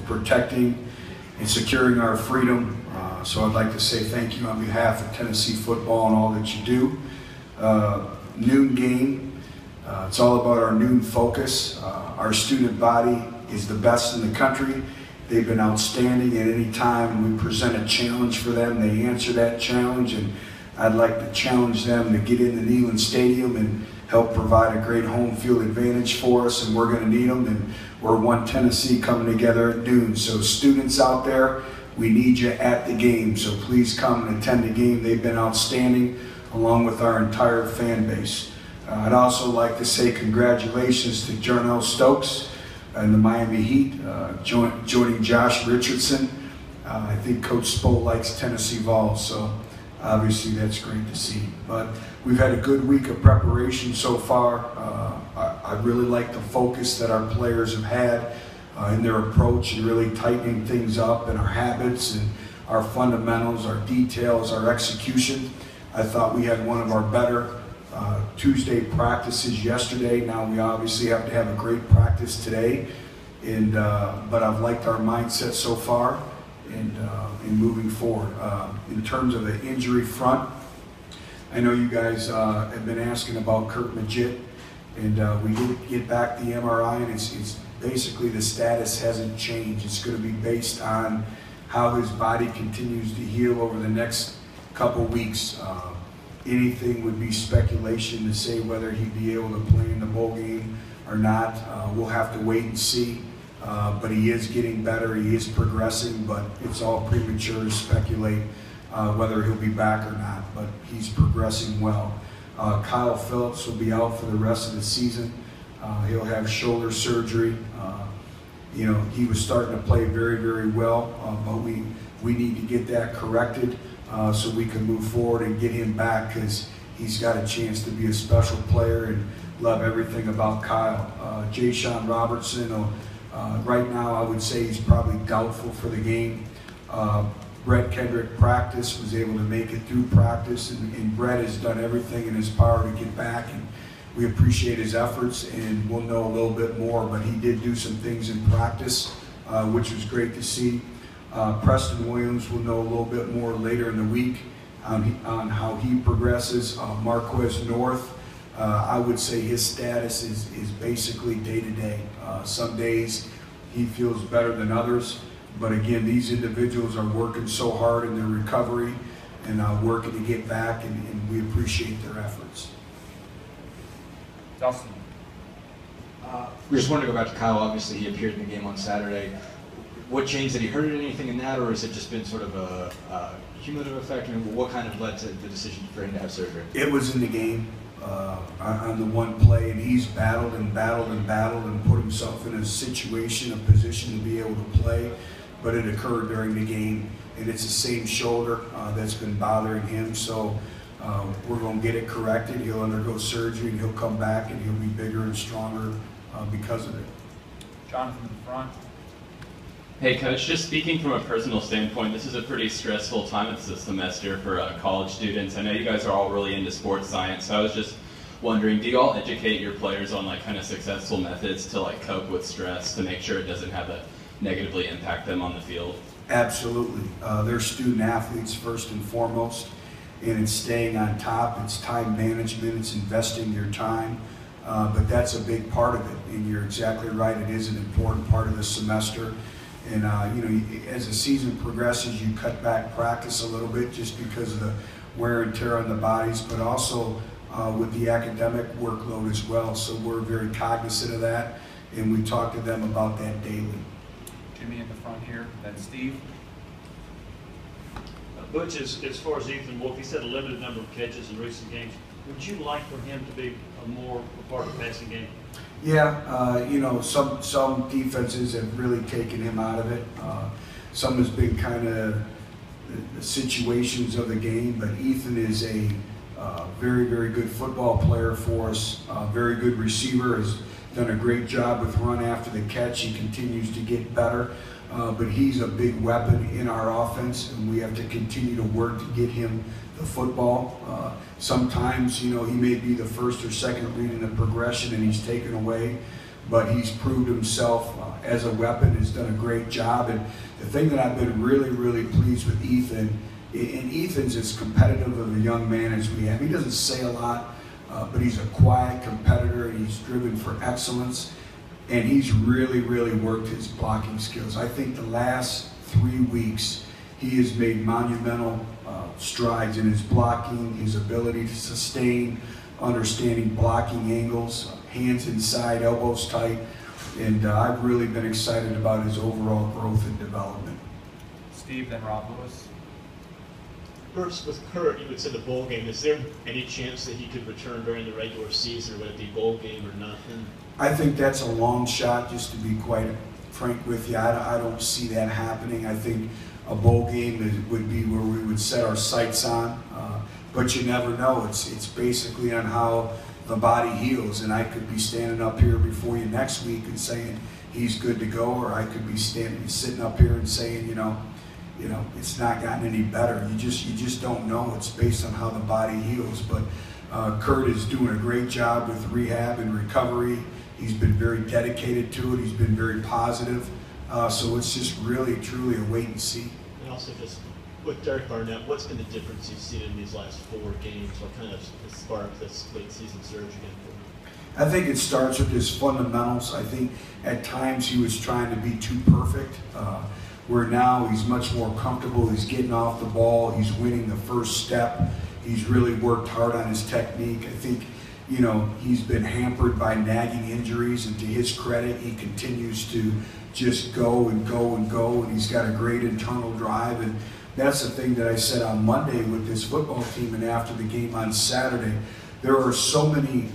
protecting and securing our freedom. So I'd like to say thank you on behalf of Tennessee football and all that you do. Noon game, it's all about our noon focus. Our student body is the best in the country. They've been outstanding. At any time we present a challenge for them, they answer that challenge, and I'd like to challenge them to get into Neyland Stadium and help provide a great home field advantage for us, and we're going to need them, and we're one Tennessee coming together at noon. So students out there, we need you at the game, so please come and attend the game. They've been outstanding, along with our entire fan base. I'd also like to say congratulations to Jarnell Stokes and the Miami Heat, joining Josh Richardson. I think Coach Spo likes Tennessee Vols, so obviously that's great to see. But we've had a good week of preparation so far. I really like the focus that our players have had in their approach and really tightening things up in our habits and our fundamentals, our details, our execution. I thought we had one of our better Tuesday practices yesterday. Now we obviously have to have a great practice today, and but I've liked our mindset so far and moving forward. In terms of the injury front, I know you guys have been asking about Kurt Magid, and we did get back the MRI, and it's basically the status hasn't changed. It's going to be based on how his body continues to heal over the next couple weeks. Anything would be speculation to say whether he'd be able to play in the bowl game or not. We'll have to wait and see. But he is getting better, he is progressing, but it's all premature to speculate whether he'll be back or not, but he's progressing well. Kyle Phillips will be out for the rest of the season. He'll have shoulder surgery. You know, he was starting to play very, very well, but we need to get that corrected so we can move forward and get him back, because he's got a chance to be a special player, and love everything about Kyle. Ja'Shawn Robertson, right now I would say he's probably doubtful for the game. Brett Kendrick practice, was able to make it through practice, and Brett has done everything in his power to get back, and we appreciate his efforts, and we'll know a little bit more, but he did do some things in practice, which was great to see. Preston Williams will know a little bit more later in the week on how he progresses. Marquez North, I would say his status is basically day to day. Some days he feels better than others, but again, these individuals are working so hard in their recovery and working to get back, and we appreciate their efforts. Dustin. We just wanted to go back to Kyle. Obviously, he appeared in the game on Saturday. What changed? Did he hurt anything in that, or has it just been sort of a cumulative effect? I mean, what kind of led to the decision for him to have surgery? It was in the game on the one play, and he's battled and battled and battled and put himself in a situation, a position to be able to play, but it occurred during the game, and it's the same shoulder that's been bothering him. So we're going to get it corrected. He'll undergo surgery, and he'll come back, and he'll be bigger and stronger because of it. Jonathan in the front. Hey Coach, just speaking from a personal standpoint, this is a pretty stressful time. It's a semester for college students. I know you guys are all really into sports science, so I was just wondering, do you all educate your players on like kind of successful methods to like cope with stress to make sure it doesn't have that negatively impact them on the field? Absolutely. They're student athletes first and foremost, and it's staying on top, it's time management, it's investing your time, but that's a big part of it, and you're exactly right, it is an important part of the semester. And you know, as the season progresses, you cut back practice a little bit just because of the wear and tear on the bodies, but also with the academic workload as well. So we're very cognizant of that, and we talk to them about that daily. Jimmy in the front here, then Steve. Butch, as far as Ethan Wolf, he's had a limited number of catches in recent games. Would you like for him to be a part of the passing game? Yeah, you know, some defenses have really taken him out of it. Some has been kind of the situations of the game, but Ethan is a very, very good football player for us, very good receiver, has done a great job with run after the catch. He continues to get better, but he's a big weapon in our offense, and we have to continue to work to get him the football. Sometimes, you know, he may be the first or second read in the progression and he's taken away, but he's proved himself as a weapon, has done a great job. And the thing that I've been really, really pleased with Ethan, and Ethan's as competitive of a young man as we have. He doesn't say a lot, but he's a quiet competitor, and he's driven for excellence. And he's really, really worked his blocking skills. I think the last 3 weeks, he has made monumental strides in his blocking, his ability to sustain, understanding blocking angles, hands inside, elbows tight, and I've really been excited about his overall growth and development. Steve, then Rob Lewis. First, with Curt, you would say the bowl game. Is there any chance that he could return during the regular season, or would it be bowl game or nothing? I think that's a long shot, just to be quite frank with you. I don't see that happening. I think a bowl game would be where we would set our sights on, but you never know. It's basically on how the body heals, and I could be standing up here before you next week and saying he's good to go, or I could be sitting up here and saying, you know, it's not gotten any better. You just don't know. It's based on how the body heals. But Curt is doing a great job with rehab and recovery. He's been very dedicated to it. He's been very positive. So it's just really, truly a wait and see. And also just with Derek Barnett, what's been the difference you've seen in these last 4 games? What kind of sparked this late season surge again for him? I think it starts with his fundamentals. I think at times he was trying to be too perfect, where now he's much more comfortable. He's getting off the ball. He's winning the first step. He's really worked hard on his technique. I think, you know, he's been hampered by nagging injuries, and to his credit, he continues to just go and go and go, and he's got a great internal drive. And that's the thing that I said on Monday with this football team and after the game on Saturday. There are so many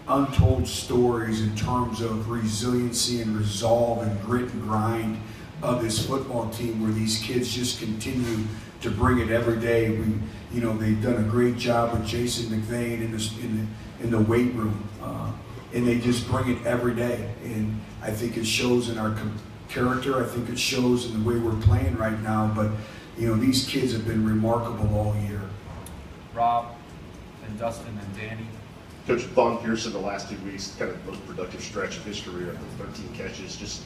untold stories in terms of resiliency and resolve and grit and grind of this football team, where these kids just continue to bring it every day. They've done a great job with Jason McVane in the weight room, and they just bring it every day. And I think it shows in our character. I think it shows in the way we're playing right now. But these kids have been remarkable all year. Rob, then Dustin, and Danny. Coach Vaughn Pearson, the last 2 weeks, kind of the most productive stretch of his career, 13 catches. Just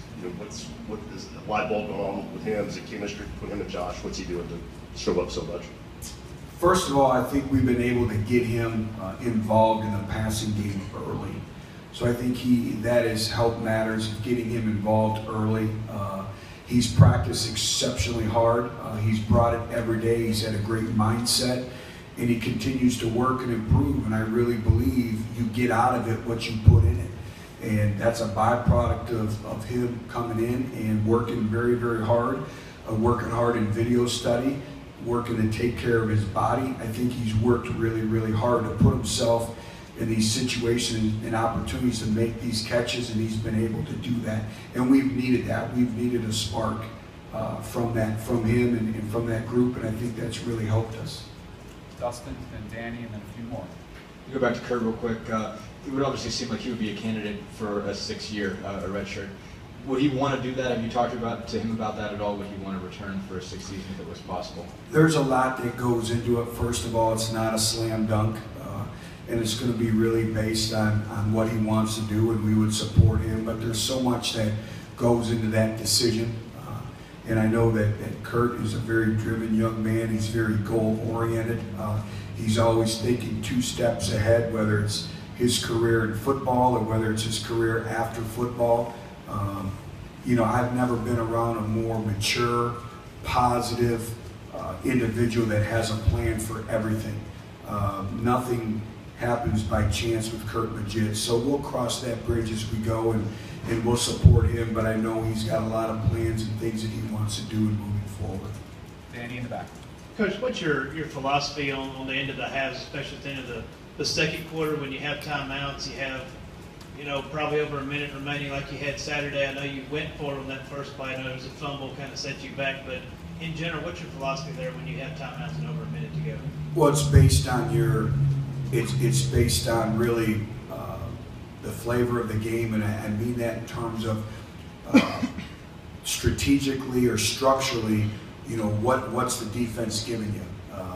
what is the light bulb going on with him? Is it chemistry between him and Josh? What's he doing to show up so much? First of all, I think we've been able to get him involved in the passing game early. So I think that has helped matters of getting him involved early. He's practiced exceptionally hard. He's brought it every day. He's had a great mindset, and he continues to work and improve. And I really believe you get out of it what you put in it. And that's a byproduct of him coming in and working very, very hard, working hard in video study, working to take care of his body. I think he's worked really, really hard to put himself in these situations and opportunities to make these catches, and he's been able to do that. And we've needed that. We've needed a spark from him and from that group, and I think that's really helped us. Dustin, then Danny, and then a few more. Go back to Curt real quick. It would obviously seem like he would be a candidate for a 6-year a red shirt. Would he want to do that? Have you talked to him about that at all? Would he want to return for a 6th season if it was possible? There's a lot that goes into it. First of all, it's not a slam dunk, and it's going to be really based on what he wants to do, and we would support him. But there's so much that goes into that decision. And I know that Curt is a very driven young man. He's very goal-oriented. He's always thinking 2 steps ahead, whether it's his career in football or whether it's his career after football. I've never been around a more mature, positive individual that has a plan for everything. Nothing happens by chance with Curt Magid. So we'll cross that bridge as we go, and we'll support him, but I know he's got a lot of plans and things that he wants to do in moving forward. Danny in the back. Coach, what's your philosophy on the end of the halves, especially at the end of the second quarter when you have timeouts, you have probably over a minute remaining like you had Saturday? I know you went for it on that first play. I know it was a fumble, kind of set you back, but in general, what's your philosophy there when you have timeouts and over a minute to go? Well, it's based on it's based on really the flavor of the game, and I mean that in terms of strategically or structurally, what's the defense giving you?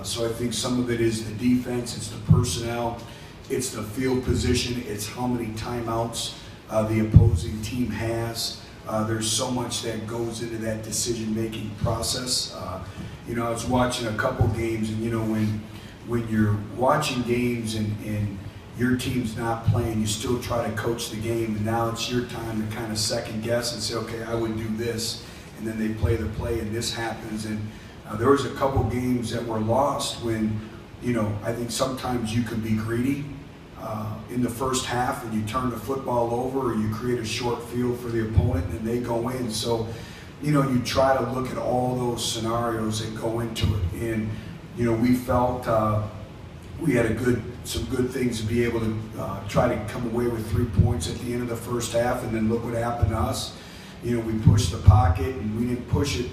So I think some of it is the defense, it's the personnel, it's the field position, it's how many timeouts the opposing team has. There's so much that goes into that decision-making process. You know, I was watching a couple games, and you know, when you're watching games and your team's not playing, you still try to coach the game, and now it's your time to kind of second guess and say, okay, I would do this, and then they play the play and this happens. And there was a couple games that were lost when, you know, I think sometimes you can be greedy in the first half and you turn the football over, or you create a short field for the opponent and they go in. So, you know, you try to look at all those scenarios that go into it. And, you know, we felt we had some good things to be able to try to come away with 3 points at the end of the first half, and then look what happened to us. You know, we pushed the pocket, and we didn't push it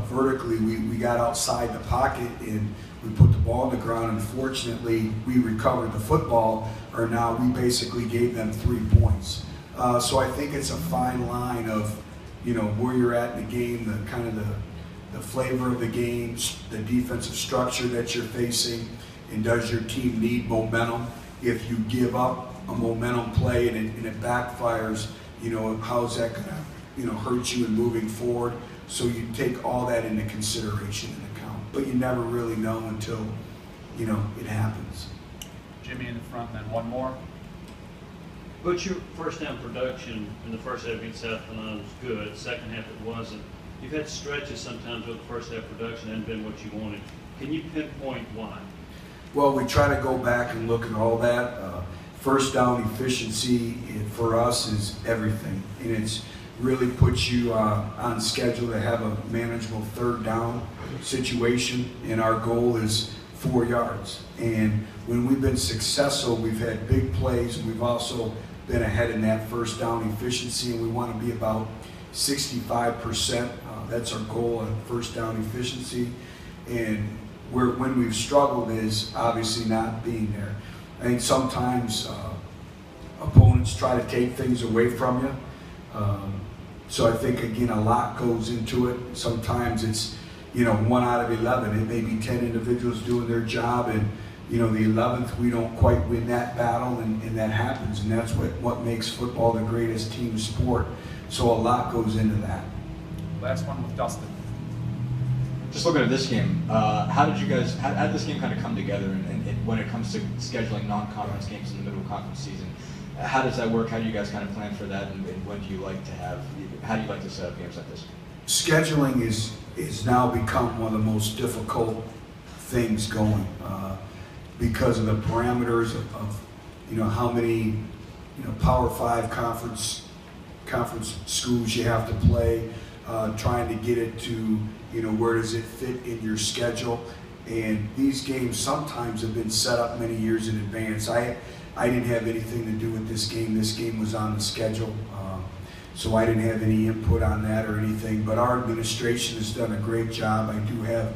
vertically. We got outside the pocket and we put the ball on the ground. Unfortunately, we recovered the football, or now we basically gave them 3 points. So I think it's a fine line of, you know, where you're at in the game, the kind of the flavor of the game, the defensive structure that you're facing, and does your team need momentum? If you give up a momentum play and it backfires, you know, how's that going to, you know, hurt you in moving forward? So you take all that into consideration and account, but you never really know until, you know, it happens. Jimmy in the front, and then one more. But your first down production in the first half against South Carolina was good. Second half it wasn't. You've had stretches sometimes where the first half production hasn't been what you wanted. Can you pinpoint why? Well, we try to go back and look at all that. First down efficiency for us is everything, and it's really puts you on schedule to have a manageable third down situation, and our goal is 4 yards. And when we've been successful, we've had big plays, and we've also been ahead in that first down efficiency, and we want to be about 65%. That's our goal on first down efficiency. And when we've struggled is obviously not being there. I think sometimes opponents try to take things away from you. So I think, again, a lot goes into it. Sometimes it's, you know, 1 out of 11. It may be 10 individuals doing their job, and, you know, the 11th, we don't quite win that battle, and that happens. And that's what makes football the greatest team sport. So a lot goes into that. Last one with Dustin. Just looking at this game, how did this game kind of come together? And when it comes to scheduling non-conference games in the middle of conference season, how does that work? How do you guys kind of plan for that? And when do you like to how do you like to set up games like this? Scheduling is now become one of the most difficult things going because of the parameters of you know, how many, you know, Power 5 conference schools you have to play, trying to get it to, you know, where does it fit in your schedule. And these games sometimes have been set up many years in advance. I didn't have anything to do with this game. This game was on the schedule, so I didn't have any input on that or anything. But our administration has done a great job. I do have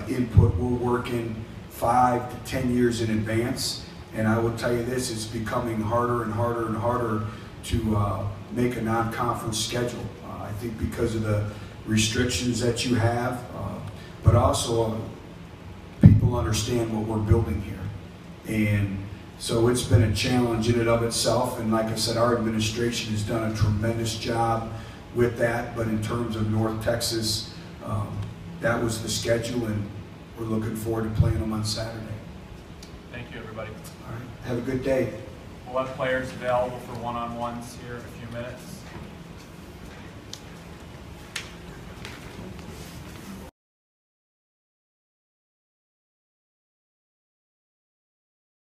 input. We're working 5 to 10 years in advance, and I will tell you this, it's becoming harder and harder and harder to make a non-conference schedule. I think because of the restrictions that you have, but also people understand what we're building here. And so it's been a challenge in and of itself, and like I said, our administration has done a tremendous job with that. But in terms of North Texas, that was the schedule, and we're looking forward to playing them on Saturday. Thank you, everybody. All right, have a good day. We'll have players available for one-on-ones here in a few minutes.